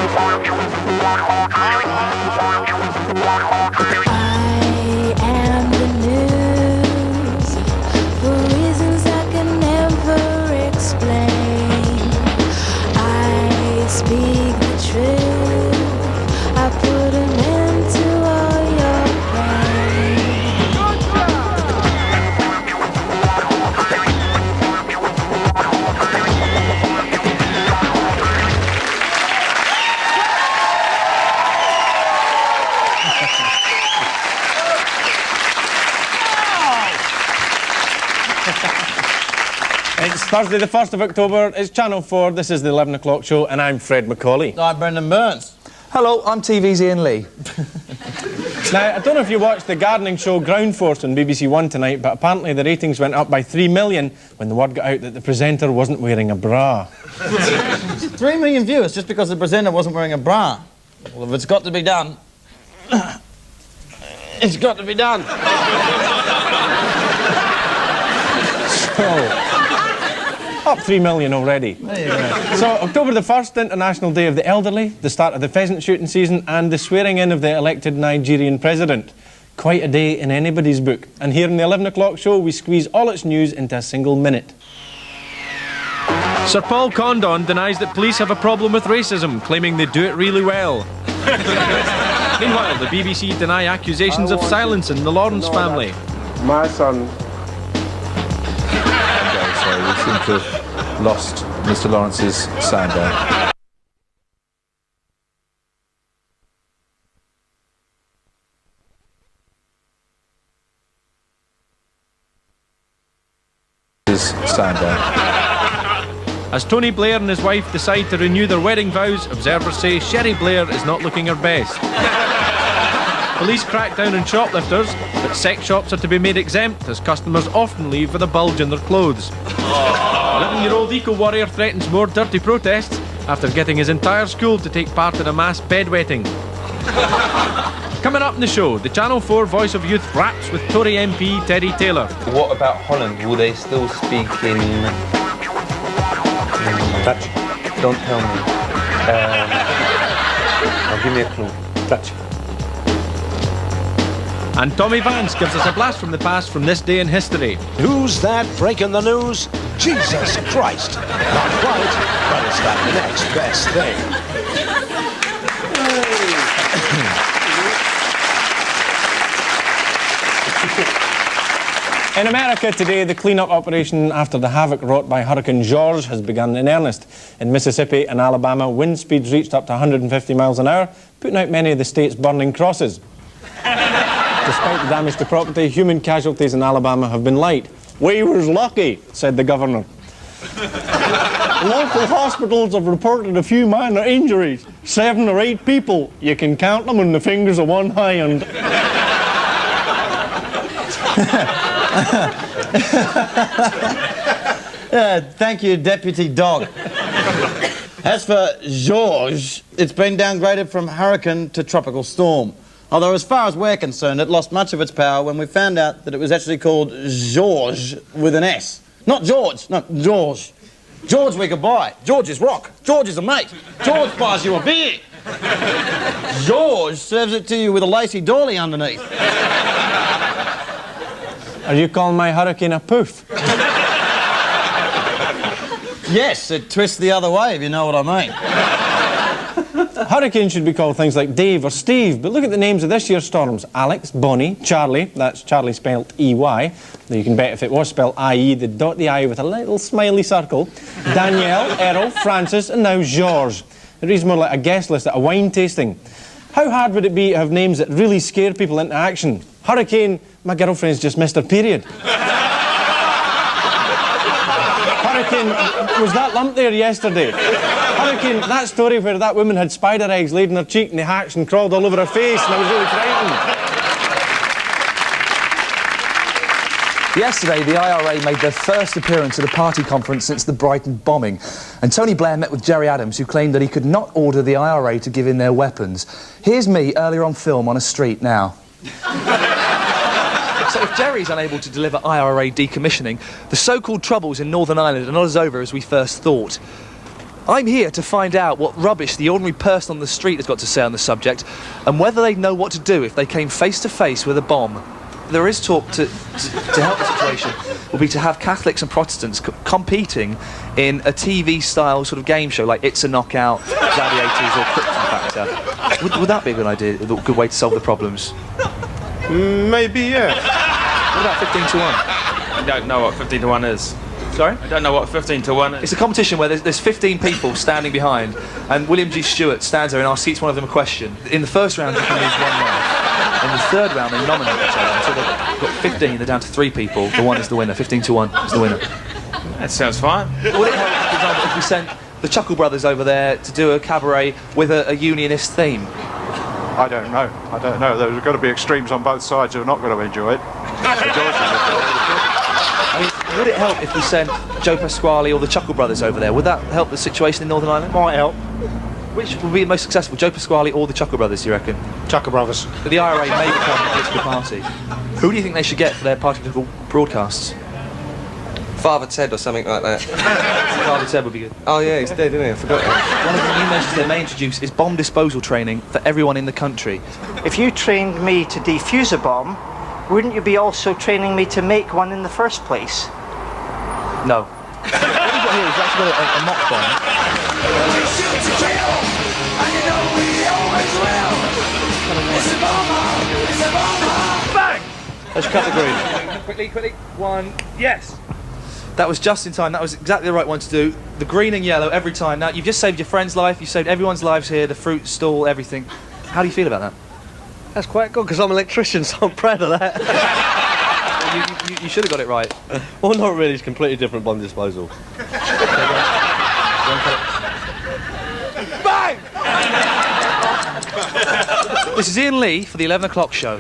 I am the news for reasons I can never explain. I speak the truth. I put an end to all your pain. It's Thursday the 1st of October, it's Channel 4, this is the 11 o'clock show, and I'm Fred Macaulay. I'm Brendan Burns. Hello, I'm TV's Ian Lee. Now, I don't know if you watched the gardening show Ground Force on BBC One tonight, but apparently the ratings went up by 3 million when the word got out that the presenter wasn't wearing a bra. 3 million viewers just because the presenter wasn't wearing a bra. Well, if it's got to be done, it's got to be done. So, up 3 million already. There you go. So, October the 1st, International Day of the Elderly, the start of the pheasant shooting season, and the swearing in of the elected Nigerian president. Quite a day in anybody's book. And here in the 11 o'clock show, we squeeze all its news into a single minute. Sir Paul Condon denies that police have a problem with racism, claiming they do it really well. Meanwhile, the BBC deny accusations of silencing the Lawrence family. My son. So we seem to have lost Mr. Lawrence's sound there. Sound there. As Tony Blair and his wife decide to renew their wedding vows, observers say Sherry Blair is not looking her best. Police crack down on shoplifters, but sex shops are to be made exempt as customers often leave with a bulge in their clothes. 11-year-old eco-warrior threatens more dirty protests after getting his entire school to take part in a mass bedwetting. Coming up in the show, the Channel 4 Voice of Youth raps with Tory MP Teddy Taylor. What about Holland? Will they still speak in... Dutch. Don't tell me. Now give me a clue. Dutch. And Tommy Vance gives us a blast from the past from this day in history. Who's that breaking the news? Jesus Christ! Not quite, but it's like the next best thing. In America today, the clean-up operation after the havoc wrought by Hurricane George has begun in earnest. In Mississippi and Alabama, wind speeds reached up to 150 miles an hour, putting out many of the state's burning crosses. Despite the damage to property, human casualties in Alabama have been light. "We was lucky," said the governor. Local hospitals have reported a few minor injuries. 7 or 8 people. You can count them on the fingers of one hand. Thank you, Deputy Dog. As for George, it's been downgraded from hurricane to tropical storm. Although, as far as we're concerned, it lost much of its power when we found out that it was actually called George with an S. Not George, no, George. George we could buy. George is rock. George is a mate. George buys you a beer. George serves it to you with a lacy dolly underneath. Are you calling my hurricane a poof? Yes, it twists the other way, if you know what I mean. Hurricanes should be called things like Dave or Steve, but look at the names of this year's storms. Alex, Bonnie, Charlie, that's Charlie spelt E-Y, though you can bet if it was spelt I-E, they'd dot the I with a little smiley circle. Danielle, Errol, Francis, and now George. It reads more like a guest list at a wine tasting. How hard would it be to have names that really scare people into action? Hurricane, my girlfriend's just missed her period. Hurricane, was that lump there yesterday? Hurricane, that story where that woman had spider eggs laid in her cheek and they hatched and crawled all over her face and I was really frightened. Yesterday, the IRA made their first appearance at a party conference since the Brighton bombing. And Tony Blair met with Gerry Adams, who claimed that he could not order the IRA to give in their weapons. Here's me earlier on film on a street now. So if Gerry's unable to deliver IRA decommissioning, the so-called troubles in Northern Ireland are not as over as we first thought. I'm here to find out what rubbish the ordinary person on the street has got to say on the subject, and whether they know what to do if they came face to face with a bomb. There is talk to help the situation will be to have Catholics and Protestants competing in a TV-style sort of game show, like It's a Knockout, Gladiators, or Krypton Factor. Would that be a good idea? A good way to solve the problems? Maybe, yeah. What about 15 to 1? I don't know what 15 to 1 is. Sorry? I don't know what 15 to 1 is. It's a competition where there's 15 people standing behind, and William G. Stewart stands there and asks each one of them a question. In the first round, you can lose 1 life. In the third round, they nominate each other. Until they've got 15, they're down to 3 people. The one is the winner. 15 to 1 is the winner. That sounds fine. Would it help, for example, if we sent the Chuckle Brothers over there to do a cabaret with a unionist theme? I don't know. There's got to be extremes on both sides who are not going to enjoy it. I mean, would it help if we sent Joe Pasquale or the Chuckle Brothers over there? Would that help the situation in Northern Ireland? Might help. Which would be the most successful, Joe Pasquale or the Chuckle Brothers, do you reckon? Chuckle Brothers. The IRA may become a political party. Who do you think they should get for their party political broadcasts? Father Ted or something like that. Father Ted would be good. Oh yeah, he's dead, isn't he? I forgot that. One of the new measures they may introduce is bomb disposal training for everyone in the country. If you trained me to defuse a bomb, wouldn't you be also training me to make one in the first place? No. What we've got here is actually a mock bomb. Bang! Let's cut the green. Quickly. 1, yes! That was just in time. That was exactly the right one to do. The green and yellow every time. Now, you've just saved your friend's life, you've saved everyone's lives here, the fruit stall, everything. How do you feel about that? That's quite good, because I'm an electrician, so I'm proud of that. You should have got it right. Well, not really. It's completely different bomb disposal. Bang! This is Ian Lee for the 11 o'clock show.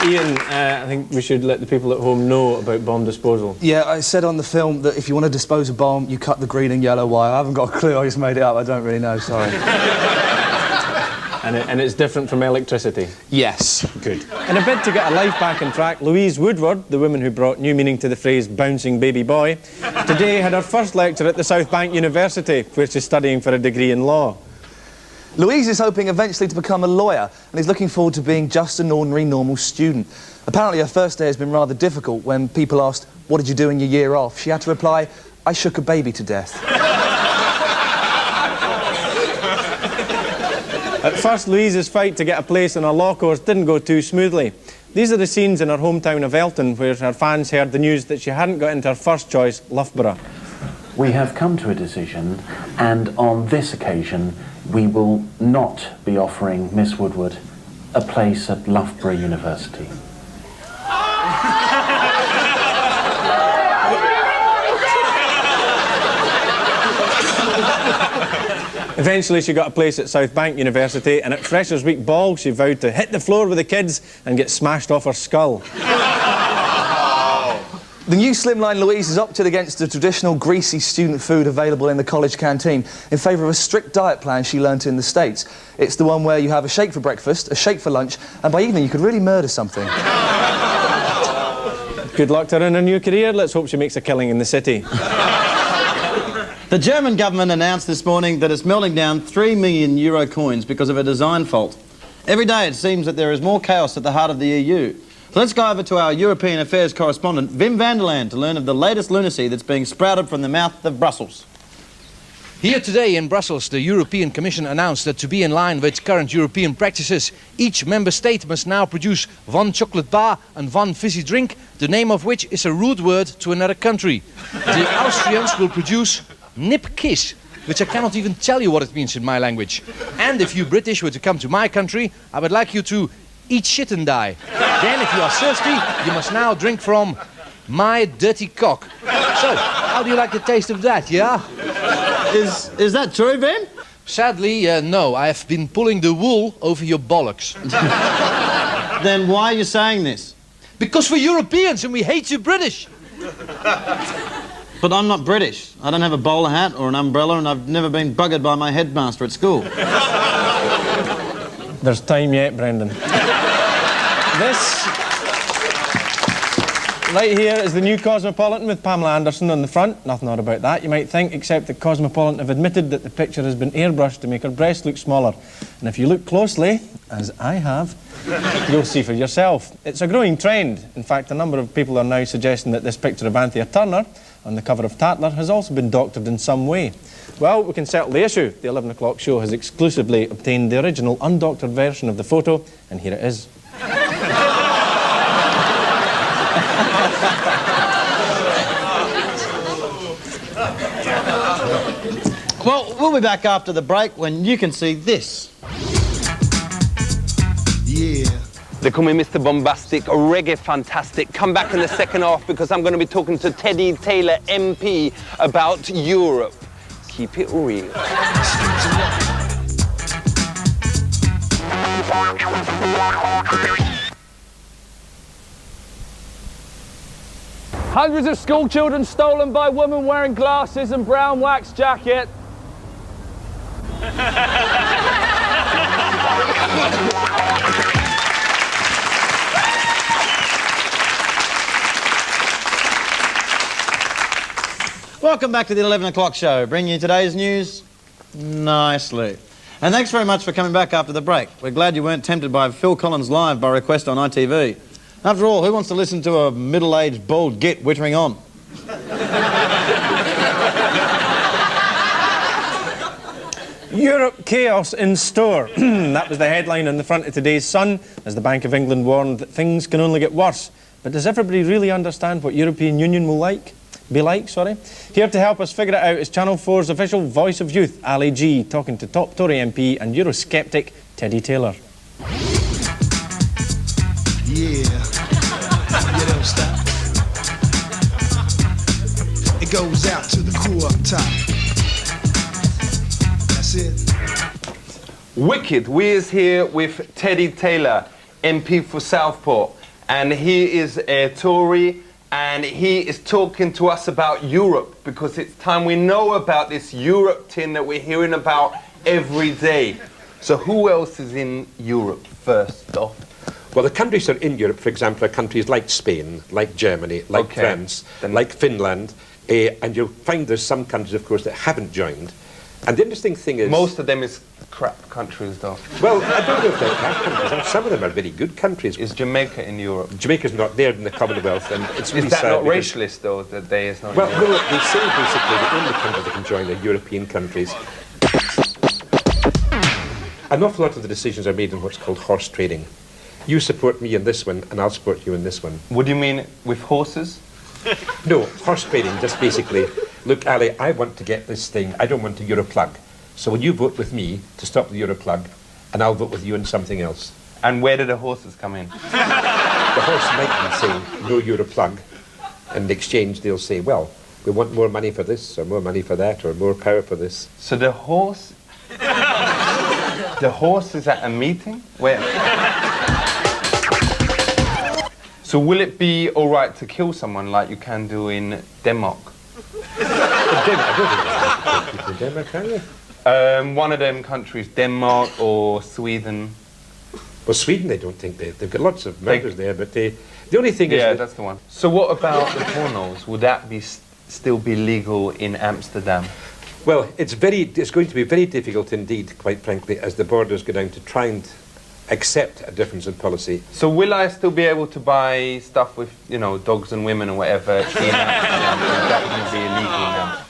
Ian, I think we should let the people at home know about bomb disposal. Yeah, I said on the film that if you want to dispose a bomb, you cut the green and yellow wire. I haven't got a clue, I just made it up, I don't really know, sorry. And it's different from electricity? Yes. Good. In a bid to get a life back on track, Louise Woodward, the woman who brought new meaning to the phrase bouncing baby boy, today had her first lecture at the South Bank University, where she's studying for a degree in law. Louise is hoping eventually to become a lawyer and is looking forward to being just an ordinary, normal student. Apparently her first day has been rather difficult. When people asked, what did you do in your year off? She had to reply, I shook a baby to death. At first, Louise's fight to get a place in a law course didn't go too smoothly. These are the scenes in her hometown of Elton, where her fans heard the news that she hadn't got into her first choice, Loughborough. We have come to a decision, and on this occasion, we will not be offering Miss Woodward a place at Loughborough University. Eventually she got a place at South Bank University, and at Freshers' Week ball she vowed to hit the floor with the kids and get smashed off her skull. The new slimline Louise has opted against the traditional greasy student food available in the college canteen in favour of a strict diet plan she learnt in the States. It's the one where you have a shake for breakfast, a shake for lunch, and by evening you could really murder something. Good luck to her in her new career. Let's hope she makes a killing in the city. The German government announced this morning that it's melting down €3 million coins because of a design fault. Every day it seems that there is more chaos at the heart of the EU. So let's go over to our European Affairs correspondent, Wim van der Laan, to learn of the latest lunacy that's being sprouted from the mouth of Brussels. Here today in Brussels, the European Commission announced that to be in line with current European practices, each member state must now produce one chocolate bar and one fizzy drink, the name of which is a rude word to another country. The Austrians will produce nip-kiss, which I cannot even tell you what it means in my language. And if you British were to come to my country, I would like you to eat shit and die. Then, if you are thirsty, you must now drink from my dirty cock. So, how do you like the taste of that, yeah? Is that true, Vin? Sadly, no. I have been pulling the wool over your bollocks. Then why are you saying this? Because we're Europeans and we hate you British. But I'm not British. I don't have a bowler hat or an umbrella, and I've never been buggered by my headmaster at school. There's time yet, Brendan. Right here is the new Cosmopolitan with Pamela Anderson on the front. Nothing odd about that, you might think, except the Cosmopolitan have admitted that the picture has been airbrushed to make her breast look smaller. And if you look closely, as I have, you'll see for yourself. It's a growing trend. In fact, a number of people are now suggesting that this picture of Anthea Turner on the cover of Tatler has also been doctored in some way. Well, we can settle the issue. The 11 o'clock show has exclusively obtained the original undoctored version of the photo, and here it is. Well, we'll be back after the break when you can see this. Yeah. They call me Mr. Bombastic, reggae fantastic. Come back in the second half because I'm going to be talking to Teddy Taylor, MP, about Europe. Keep it real. Hundreds of school children stolen by women wearing glasses and brown wax jacket. Welcome back to the 11 o'clock show, bringing you today's news nicely. And thanks very much for coming back after the break. We're glad you weren't tempted by Phil Collins Live by request on ITV. After all, who wants to listen to a middle-aged bald git wittering on? Europe chaos in store. That was the headline on the front of today's Sun, as the Bank of England warned that things can only get worse. But does everybody really understand what European Union will be like? Here to help us figure it out is Channel 4's official voice of youth, Ali G, talking to top Tory MP and Eurosceptic Teddy Taylor. Yeah. You don't stop. It goes out to the crew up top. That's it. Wicked. We is here with Teddy Taylor, MP for Southport, and he is a Tory, and he is talking to us about Europe, because it's time we know about this Europe tin that we're hearing about every day. So who else is in Europe first off? Well, the countries that are in Europe, for example, are countries like Spain, like Germany, like France, like Finland, and you'll find there's some countries, of course, that haven't joined. And the interesting thing is... Most of them is crap countries, though. Well, I don't know if they're crap countries. Some of them are very good countries. Is Jamaica in Europe? Jamaica's not there in the Commonwealth, and it's really sad. Is that not because... racialist, though, that they is not... Well, no, they say basically the only countries that can join are European countries. An awful lot of the decisions are made in what's called horse trading. You support me in this one, and I'll support you in this one. What do you mean, with horses? No, horse trading, just basically, look, Ali, I want to get this thing, I don't want a Europlug. So will you vote with me to stop the Europlug, and I'll vote with you on something else. And where do the horses come in? The horse might be saying, no Europlug, and in exchange they'll say, well, we want more money for this, or more money for that, or more power for this. So the horse... the horse is at a meeting? Where... So will it be all right to kill someone like you can do in Denmark? One of them countries, Denmark or Sweden. Well, Sweden, they don't think they've got lots of members there, but the only thing is... Yeah, that's the one. So what about the pornos? Would that be still be legal in Amsterdam? Well, it's going to be very difficult indeed, quite frankly, as the borders go down to try and accept a difference in policy. So will I still be able to buy stuff with, you know, dogs and women or whatever in Amsterdam? Is that going to be illegal now?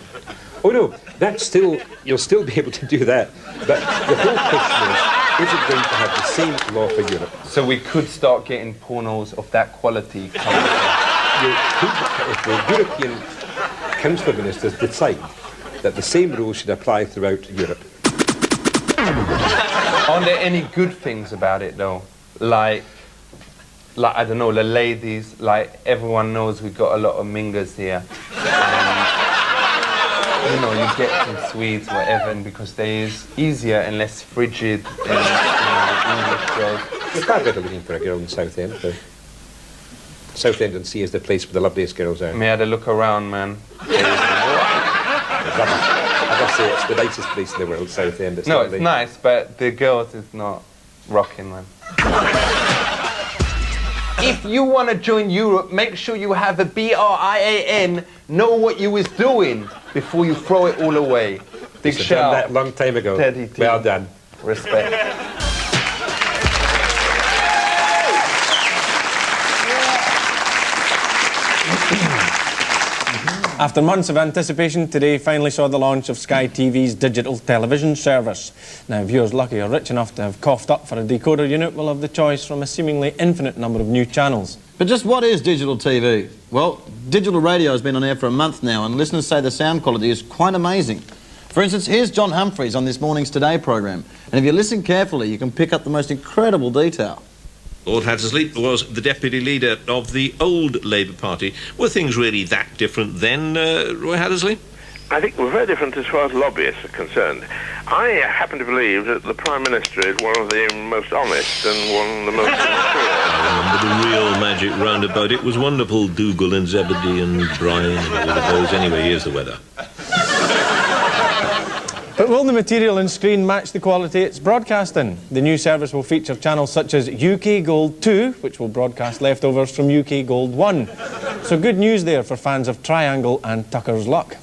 Oh no, that's still, you'll still be able to do that. But the whole question is it going to have the same law for Europe? So we could start getting pornos of that quality coming if the European Council of Ministers decide that the same rules should apply throughout Europe. Aren't there any good things about it, though? Like, I don't know, the ladies, like, everyone knows we've got a lot of mingers here. And, you know, you get some Swedes, whatever, and because they is easier and less frigid than, you know, the English girls. You're quite better looking for a girl in Southend. Southend and Sea is the place where the loveliest girls are. May I have a look around, man? I must say, it's the nicest place in the world, Southend. It's no, lovely. It's nice, but the girls is not rocking, man. If you want to join Europe, make sure you have a BRIAN, know what you was doing before you throw it all away. Big Done shout. that long time ago. Teddy T. Well done. Respect. After months of anticipation, today finally saw the launch of Sky TV's digital television service. Now, viewers lucky or rich enough to have coughed up for a decoder unit will have the choice from a seemingly infinite number of new channels. But just what is digital TV? Well, digital radio has been on air for a month now, and listeners say the sound quality is quite amazing. For instance, here's John Humphreys on this morning's Today programme, and if you listen carefully, you can pick up the most incredible detail. Lord Hattersley was the deputy leader of the old Labour Party. Were things really that different then, Roy Hattersley? I think we're very different as far as lobbyists are concerned. I happen to believe that the Prime Minister is one of the most honest and one of the most sincere. I remember the real magic roundabout. It was wonderful. Dougal and Zebedee and Brian and all of those. Anyway, here's the weather. But will the material and screen match the quality it's broadcasting? The new service will feature channels such as UK Gold 2, which will broadcast leftovers from UK Gold 1. So good news there for fans of Triangle and Tucker's Luck.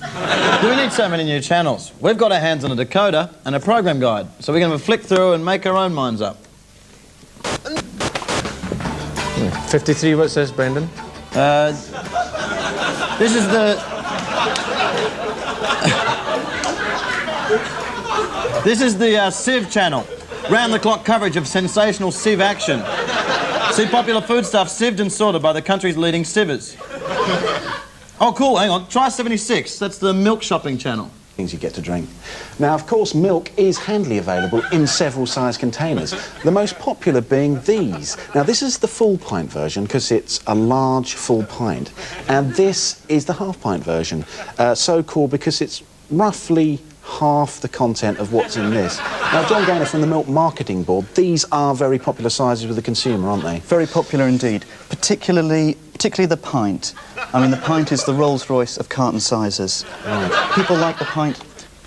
Do we need so many new channels? We've got our hands on a decoder and a program guide, so we can have a flick through and make our own minds up. 53, what's this, Brendan? This is the... This is the Civ channel. Round-the-clock coverage of sensational Civ action. See popular foodstuffs sieved and sorted by the country's leading sievers. Oh, cool, hang on. Try 76. That's the milk shopping channel. Things you get to drink. Now, of course, milk is handily available in several size containers, the most popular being these. Now, this is the full pint version because it's a large full pint, and this is the half pint version, so called because it's roughly half the content of what's in this. Now, John Gaynor from the Milk Marketing Board, these are very popular sizes with the consumer, aren't they? Very popular indeed, particularly the pint. I mean, the pint is the Rolls-Royce of carton sizes. Right. People like the pint,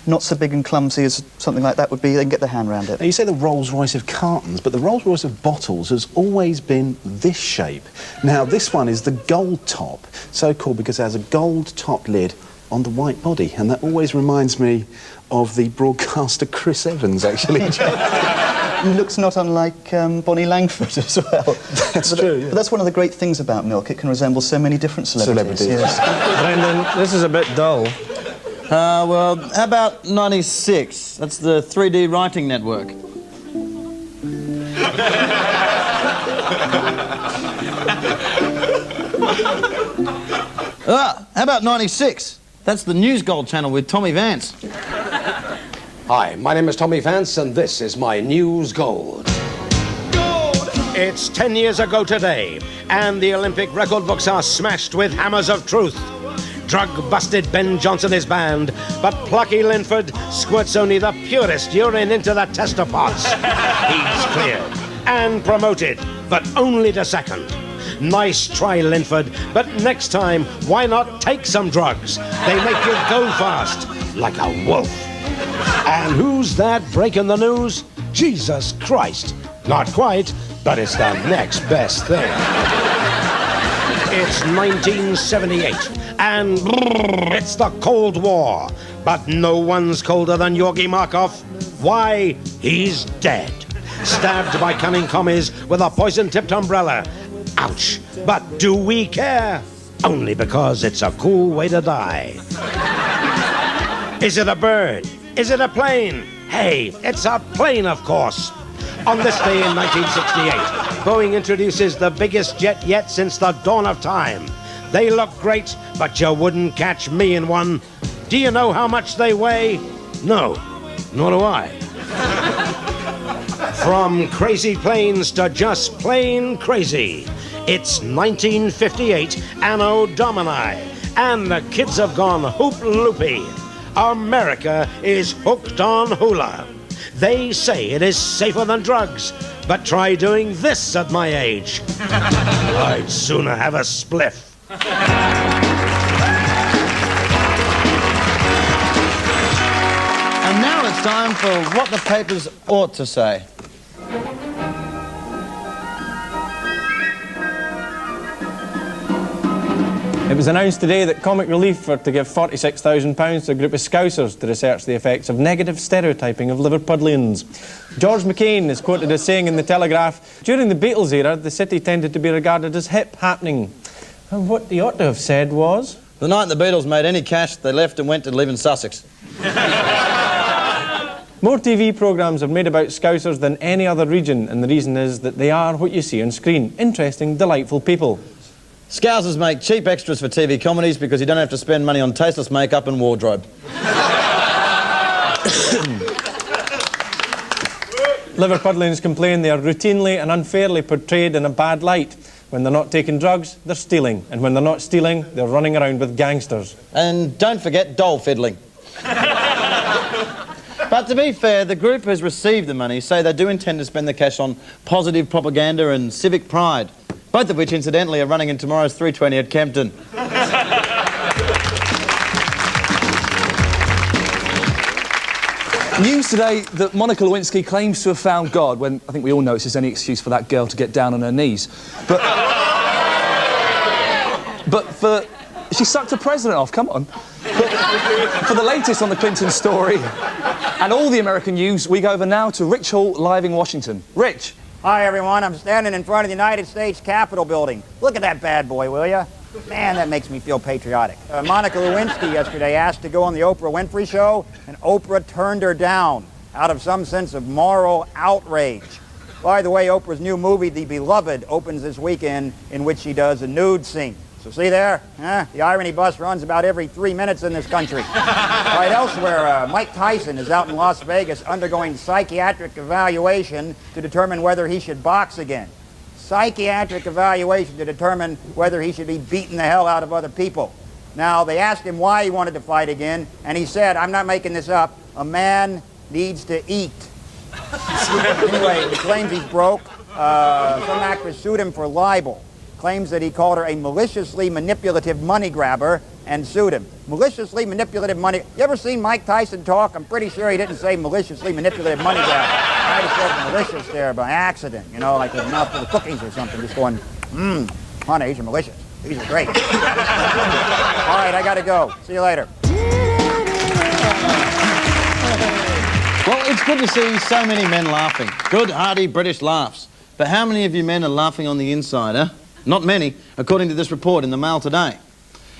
not so big and clumsy as something like that would be. They can get their hand around it. Now, you say the Rolls-Royce of cartons, but the Rolls-Royce of bottles has always been this shape. Now, this one is the gold top, so called because it has a gold top lid on the white body, and that always reminds me of the broadcaster Chris Evans, actually. Looks not unlike Bonnie Langford as well. That's true, yeah. But that's one of the great things about milk. It can resemble so many different celebrities. Yes. Brendan, this is a bit dull. Well, how about 96? That's the 3D writing network. How about 96? That's the News Gold channel with Tommy Vance. Hi, my name is Tommy Vance, and this is my News Gold. Gold! It's 10 years ago today, and the Olympic record books are smashed with hammers of truth. Drug-busted Ben Johnson is banned, but plucky Linford squirts only the purest urine into the tester pots. He's cleared and promoted, but only to second. Nice try, Linford, but next time, why not take some drugs? They make you go fast, like a wolf. And who's that breaking the news? Jesus Christ. Not quite, but it's the next best thing. It's 1978, and it's the Cold War. But no one's colder than Georgy Markov. Why? He's dead. Stabbed by cunning commies with a poison-tipped umbrella. Ouch. But do we care? Only because it's a cool way to die. Is it a bird? Is it a plane? Hey, it's a plane, of course. On this day in 1968, Boeing introduces the biggest jet yet since the dawn of time. They look great, but you wouldn't catch me in one. Do you know how much they weigh? No, nor do I. From crazy planes to just plain crazy. It's 1958, Anno Domini, and the kids have gone hoop-loopy. America is hooked on hula. They say it is safer than drugs, but try doing this at my age. I'd sooner have a spliff. And now it's time for What the Papers Ought to Say. It was announced today that Comic Relief are to give £46,000 to a group of Scousers to research the effects of negative stereotyping of Liverpudlians. George McCain is quoted as saying in the Telegraph, during the Beatles era, the city tended to be regarded as hip happening. And what he ought to have said was... The night the Beatles made any cash, they left and went to live in Sussex. More TV programmes are made about Scousers than any other region, and the reason is that they are what you see on screen. Interesting, delightful people. Scousers make cheap extras for TV comedies because you don't have to spend money on tasteless makeup and wardrobe. Liverpudlians complain they are routinely and unfairly portrayed in a bad light. When they're not taking drugs, they're stealing. And when they're not stealing, they're running around with gangsters. And don't forget doll fiddling. But to be fair, the group who's received the money say they do intend to spend the cash on positive propaganda and civic pride, both of which, incidentally, are running in tomorrow's 3:20 at Kempton. News today that Monica Lewinsky claims to have found God, when I think we all know it's just any excuse for that girl to get down on her knees. But she sucked the president off, come on. But for the latest on the Clinton story and all the American news, we go over now to Rich Hall, live in Washington. Rich. Hi, everyone. I'm standing in front of the United States Capitol building. Look at that bad boy, will ya? Man, that makes me feel patriotic. Monica Lewinsky yesterday asked to go on the Oprah Winfrey Show, and Oprah turned her down out of some sense of moral outrage. By the way, Oprah's new movie, The Beloved, opens this weekend, in which she does a nude scene. So see there? The irony bus runs about every 3 minutes in this country. Right elsewhere, Mike Tyson is out in Las Vegas undergoing psychiatric evaluation to determine whether he should box again. Psychiatric evaluation to determine whether he should be beating the hell out of other people. Now, they asked him why he wanted to fight again, and he said, I'm not making this up, a man needs to eat. Anyway, he claims he's broke. Some actress sued him for libel. Claims that he called her a maliciously manipulative money grabber and sued him. Maliciously manipulative money... You ever seen Mike Tyson talk? I'm pretty sure he didn't say maliciously manipulative money grabber. I might have said malicious there by accident, you know, like with a mouthful of cookies or something, just going, honey, these are malicious. These are great. All right, I gotta go. See you later. Well, it's good to see so many men laughing. Good, hearty British laughs. But how many of you men are laughing on the inside, huh? Not many, according to this report in the Mail today.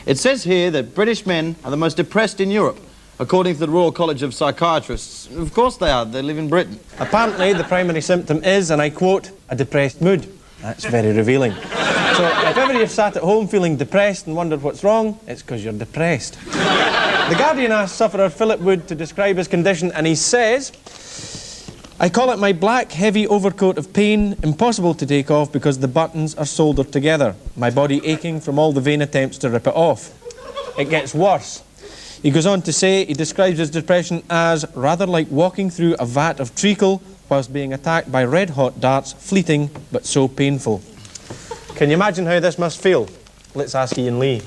It says here that British men are the most depressed in Europe, according to the Royal College of Psychiatrists. Of course they are, they live in Britain. Apparently, the primary symptom is, and I quote, a depressed mood. That's very revealing. So, if ever you've sat at home feeling depressed and wondered what's wrong, it's because you're depressed. The Guardian asked sufferer Philip Wood to describe his condition, and he says, I call it my black, heavy overcoat of pain, impossible to take off because the buttons are soldered together. My body aching from all the vain attempts to rip it off. It gets worse. He goes on to say he describes his depression as rather like walking through a vat of treacle whilst being attacked by red-hot darts, fleeting but so painful. Can you imagine how this must feel? Let's ask Ian Lee.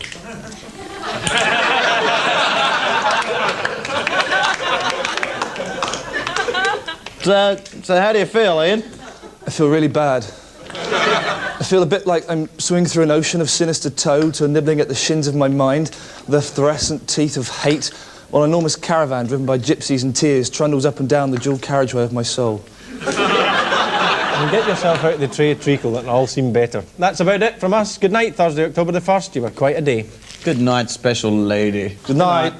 So how do you feel, Ian? I feel really bad. I feel a bit like I'm swimming through an ocean of sinister toads or nibbling at the shins of my mind, the fluorescent teeth of hate, while an enormous caravan driven by gypsies and tears trundles up and down the dual carriageway of my soul. And get yourself out of the tray of treacle, it'll all seem better. That's about it from us. Good night, Thursday, October the 1st. You were quite a day. Good night, special lady. Good night.